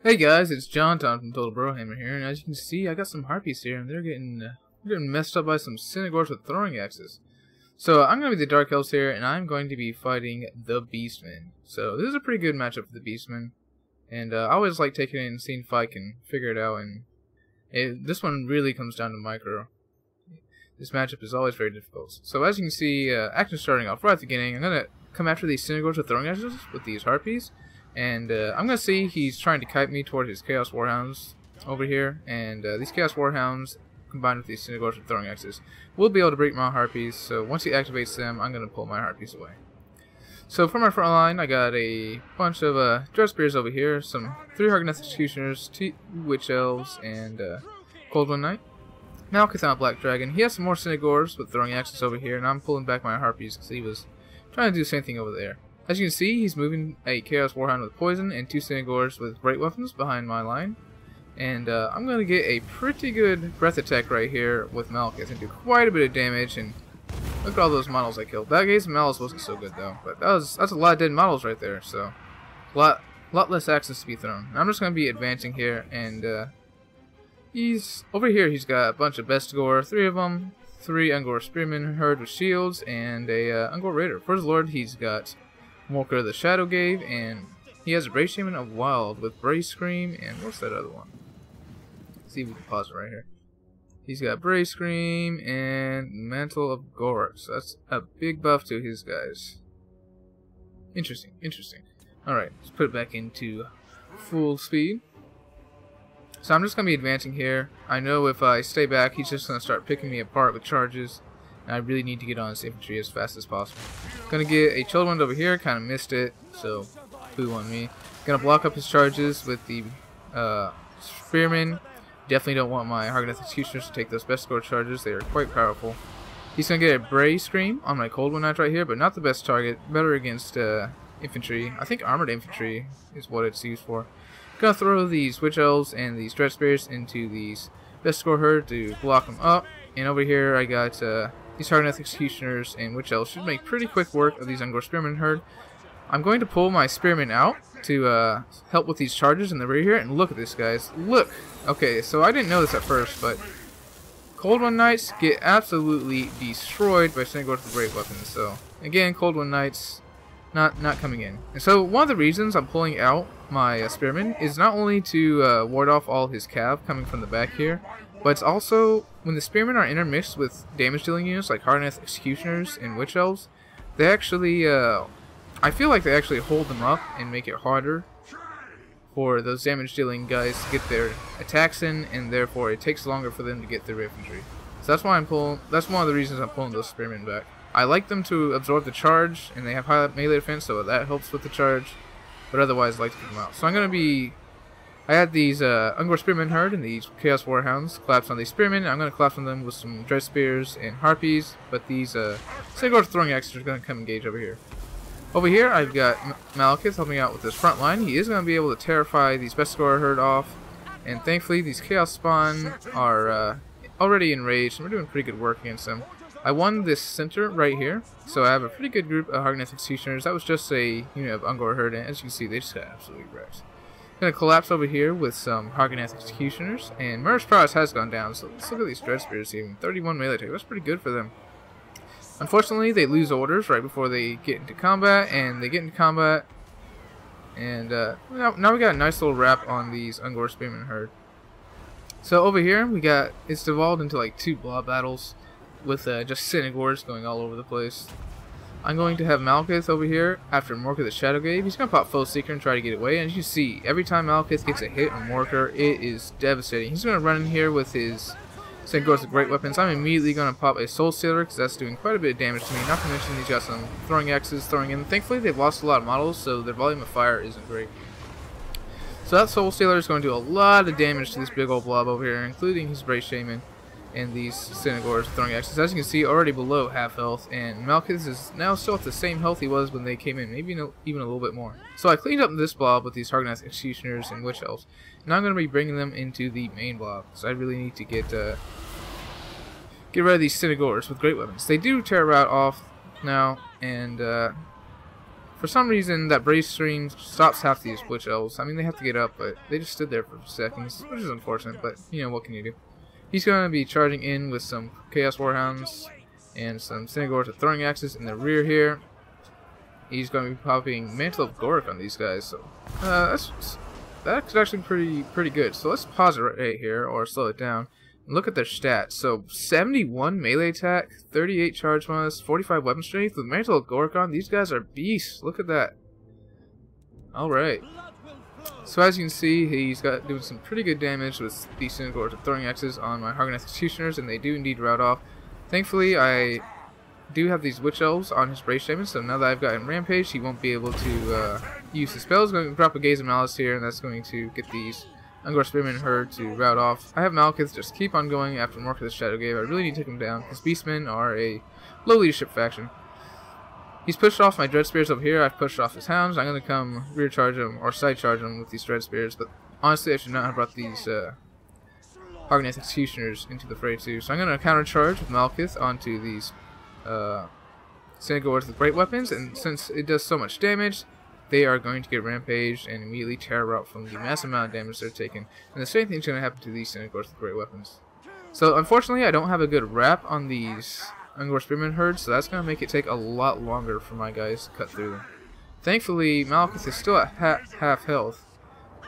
Hey guys, it's JonTaun from Total Brohammer here, and as you can see, I got some harpies here, and they're getting messed up by some Synagors with throwing axes. So I'm going to be the Dark Elves here, and I'm going to be fighting the Beastmen. So this is a pretty good matchup for the Beastmen, and I always like taking it and seeing if I can figure it out. And this one really comes down to micro. This matchup is always very difficult. So as you can see, action starting off right at the beginning. I'm going to come after these Synagors with throwing axes with these harpies. And I'm going to see he's trying to kite me toward his Chaos Warhounds over here. And these Chaos Warhounds, combined with these Synagors with throwing axes, will be able to break my harpies. So once he activates them, I'm going to pull my harpies away. So for my front line, I got a bunch of Dread Spears over here, some 3 Hargneth Executioners, 2 Witch Elves, and Cold One Knight. Malekith on a Black Dragon. He has some more Synagors with throwing axes over here, and I'm pulling back my harpies because he was trying to do the same thing over there. As you can see, he's moving a Chaos Warhound with poison and 2 Synagors with great weapons behind my line. And I'm going to get a pretty good breath attack right here with Malekith and do quite a bit of damage. And look at all those models I killed. That Gaze of Malice wasn't so good though, but that's a lot of dead models right there. So a lot less axes to be thrown. I'm just going to be advancing here, and he's over here. He's got a bunch of Bestigor, 3 of them, 3 Ungor Spearmen herd with shields, and a Ungor Raider. For his lord, he's got Morghur the Shadowgave, and he has a Brave Shaman of Wild with Brave Scream, and what's that other one? Let's see if we can pause it right here. He's got Brave Scream and Mantle of Gork, so that's a big buff to his guys. Interesting, interesting. Alright, let's put it back into full speed. So I'm just going to be advancing here. I know if I stay back, he's just going to start picking me apart with charges. And I really need to get on his infantry as fast as possible. Gonna get a chilled one over here, kind of missed it, so boo on me. Gonna block up his charges with the Spearmen. Definitely don't want my Hargneth Executioners to take those best score charges, they are quite powerful. He's gonna get a Brave Scream on my Cold One Knight right here, but not the best target, better against infantry. I think armored infantry is what it's used for. Gonna throw these Witch Elves and these Dread Spears into these best score herd to block them up. And over here I got these Hargneth Executioners and Witch Elves should make pretty quick work of these Ungor Spearmen herd. I'm going to pull my Spearmen out to help with these charges in the rear here, and look at this, guys. Look! Okay, so I didn't know this at first, but Cold One Knights get absolutely destroyed by Synagors with great weapons. So again, Cold One Knights not coming in. And so one of the reasons I'm pulling out my Spearmen is not only to ward off all his cav coming from the back here, but it's also when the Spearmen are intermixed with damage dealing units like Hargneth Executioners and Witch Elves, they actually, I feel like they actually hold them up and make it harder for those damage dealing guys to get their attacks in, and therefore it takes longer for them to get their infantry. So that's why I'm pulling. That's one of the reasons I'm pulling those Spearmen back. I like them to absorb the charge, and they have high melee defense, so that helps with the charge. But otherwise, I like to keep them out. So I'm gonna be. I had these Ungor Spearmen herd and these Chaos Warhounds collapse on these Spearmen. I'm going to collapse on them with some Dread Spears and Harpies, but these Synagors throwing axes are going to come engage over here. Over here, I've got Malekith helping out with this front line. He is going to be able to terrify these Bestigor herd off, and thankfully these Chaos Spawn are already enraged, and we're doing pretty good work against them. I won this center right here, so I have a pretty good group of Hargneth Executioners. That was just a unit of Ungor herd, and as you can see, they just got absolutely wrecked. Gonna collapse over here with some Hargneth Executioners, and Murder's Prowess has gone down, so let's look at these Dread Spears even. 31 melee attack, that's pretty good for them. Unfortunately, they lose orders right before they get into combat, and they get into combat, and now we got a nice little wrap on these Ungor Spearmen herd. So over here, it's devolved into like 2 blob battles with just Synagors going all over the place. I'm going to have Malekith over here after Morghur the Shadowgave. He's going to pop Foe Seeker and try to get away. And as you see, every time Malekith gets a hit on Morghur, it is devastating. He's going to run in here with his Synagors with great weapons. I'm immediately going to pop a Soul Stealer because that's doing quite a bit of damage to me. Not to mention he's got some throwing axes throwing in. Thankfully, they've lost a lot of models, so their volume of fire isn't great. So that Soul Stealer is going to do a lot of damage to this big old blob over here, including his Brave Shaman and these Synagors throwing axes. As you can see, already below half health, and Malekith is now still at the same health he was when they came in, maybe even a little bit more. So I cleaned up this blob with these Hargneth Executioners and Witch Elves. Now I'm going to be bringing them into the main blob, so I really need to get rid of these Synagors with great weapons. They do tear route off now, and For some reason, that brace stream stops half these Witch Elves. I mean, they have to get up, but they just stood there for seconds, which is unfortunate, but, you know, what can you do? He's going to be charging in with some Chaos Warhounds and some Synagors with throwing axes in the rear here. He's going to be popping Mantle of Gork on these guys, so that's actually pretty good. So let's pause it right here, or slow it down, and look at their stats. So 71 melee attack, 38 charge bonus, 45 weapon strength with Mantle of Gork on. These guys are beasts. Look at that. Alright. So as you can see, he's doing some pretty good damage with these Synagors with throwing axes on my Hargan Executioners, and they do indeed rout off. Thankfully, I do have these Witch Elves on his Brace Shaman, so now that I've gotten Rampage, he won't be able to use his spells. Going to drop a Gaze of Malice here, and that's going to get these Ungor Spearmen Herd to rout off. I have Malekith just keep on going after Morghur the Shadowgave. I really need to take him down, because Beastmen are a low leadership faction. He's pushed off my Dread Spears over here. I've pushed off his Hounds. I'm going to come rear charge him, or side charge him with these Dread Spears, but honestly I should not have brought these Hargan Executioners into the fray too. So I'm going to counter charge with Malekith onto these Synagors with great weapons, and since it does so much damage, they are going to get rampaged and immediately tear out from the massive amount of damage they're taking. And the same thing's going to happen to these Synagors with great weapons. So unfortunately, I don't have a good wrap on these Ungor Spearmen Herds, so that's going to make it take a lot longer for my guys to cut through them. Thankfully, Malekith is still at half health,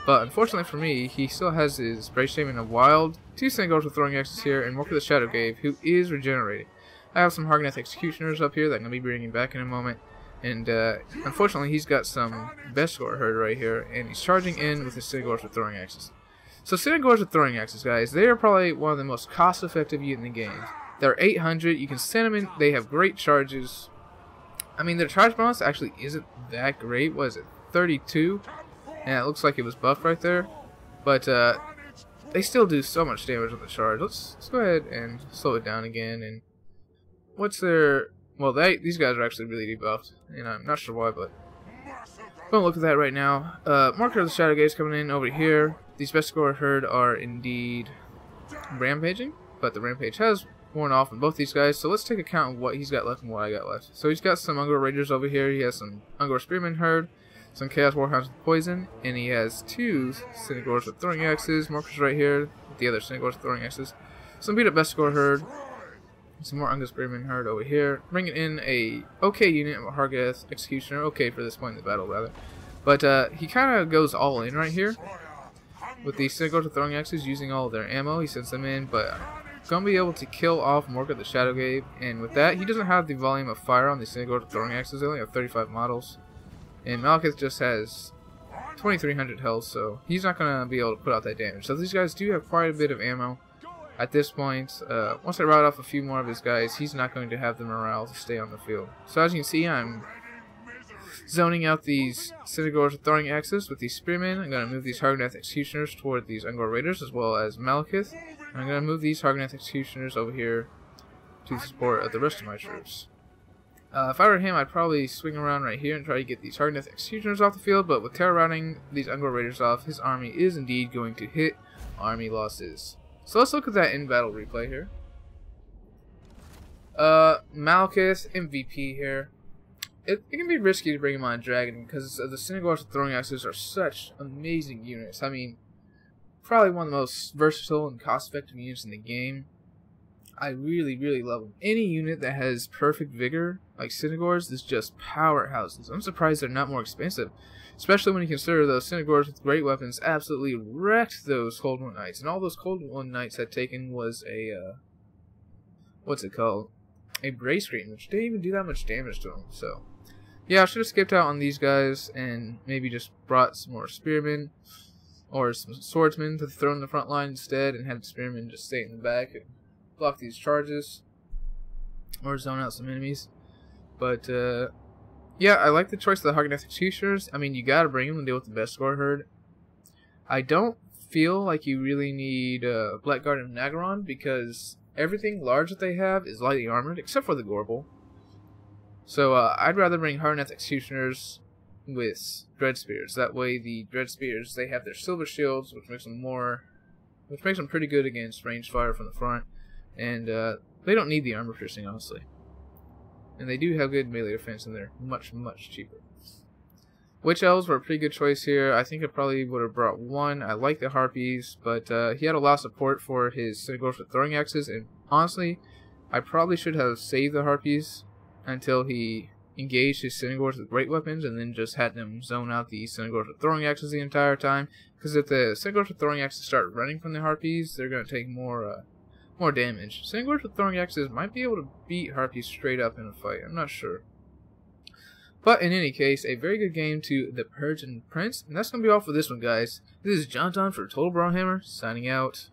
but unfortunately for me, he still has his Brace Shaman of Wild, 2 Synagors with throwing axes here, and Morghur the Shadowgave, who is regenerating. I have some Hargan Executioners up here that I'm going to be bringing back in a moment. And unfortunately, he's got some Beskor Herd right here, and he's charging in with his Synagors with throwing axes. So Synagors with throwing axes, guys, they are probably one of the most cost-effective units in the game. They're 800. You can send them in. They have great charges. I mean, their charge bonus actually isn't that great. What is it? 32? And it looks like it was buffed right there. But they still do so much damage with the charge. Let's go ahead and slow it down again. And what's their... Well, these guys are actually really debuffed, and I'm not sure why, but don't look at that right now. Morghur the Shadowgave is coming in over here. These Beskor Herd are indeed rampaging, but the rampage has worn off on both these guys, so let's take account of what he's got left and what I got left. So he's got some Ungor Raiders over here, he has some Ungor Spearmen Herd, some Chaos Warhounds with poison, and he has 2 Synagors with throwing axes. Morghur's right here with the other Synagors with throwing axes. Some beat up Beskor Herd. Some more Ungor Spearmen Herd over here. Bringing in a okay unit of Hargan Executioner. Okay for this point in the battle, rather. But he kind of goes all in right here. With these Synagors with throwing axes, using all of their ammo. He sends them in, but going to be able to kill off Morghur the Shadowgave. And with that, he doesn't have the volume of fire on these Synagors with throwing axes. They only have 35 models. And Malekith just has 2300 health, so he's not going to be able to put out that damage. So these guys do have quite a bit of ammo. At this point, once I rout off a few more of his guys, he's not going to have the morale to stay on the field. So as you can see, I'm zoning out these Synagors with throwing axes with these Spearmen. I'm going to move these Hargan Executioners toward these Ungor Raiders as well as Malekith. And I'm going to move these Hargan Executioners over here to the support of the rest of my troops. If I were him, I'd probably swing around right here and try to get these Hargan Executioners off the field, but with terror routing these Ungor Raiders off, his army is indeed going to hit army losses. So let's look at that in-battle replay here. Malekith, MVP here. It can be risky to bring him on Dragon because the Synagors with throwing axes are such amazing units. I mean, probably one of the most versatile and cost-effective units in the game. I really, really love them. Any unit that has perfect vigor, like Synagors, is just powerhouses. I'm surprised they're not more expensive. Especially when you consider those Synagors with great weapons absolutely wrecked those Cold One Knights. And all those Cold One Knights had taken was a, what's it called? A Brace Screen, which didn't even do that much damage to them. So, yeah, I should have skipped out on these guys and maybe just brought some more Spearmen or some Swordsmen to throw in the front line instead and had the Spearmen just stay in the back and block these charges or zone out some enemies. But, yeah, I like the choice of the Hargan Executioners. I mean, you gotta bring them to deal with the Beskor Herd. I don't feel like you really need Blackguard and Nagaron because everything large that they have is lightly armored, except for the Gorbel. So I'd rather bring Hargan Executioners with Dread Spears. That way, the Dread Spears, they have their silver shields, which makes them pretty good against ranged fire from the front, and they don't need the armor piercing, honestly. And they do have good melee defense, and they're much, much cheaper. Witch Elves were a pretty good choice here. I think I probably would have brought one. I like the Harpies, but he had a lot of support for his Cynagors with throwing axes, and honestly, I probably should have saved the Harpies until he engaged his Cynagors with great weapons, and then just had them zone out the Cynagors with throwing axes the entire time. Because if the Cynagors with throwing axes start running from the Harpies, they're going to take more damage. Cynagors with throwing axes might be able to beat Harpies straight up in a fight. I'm not sure. But in any case, a very good game to the Persian Prince. And that's going to be all for this one, guys. This is JonTaun for Total Brohammer, signing out.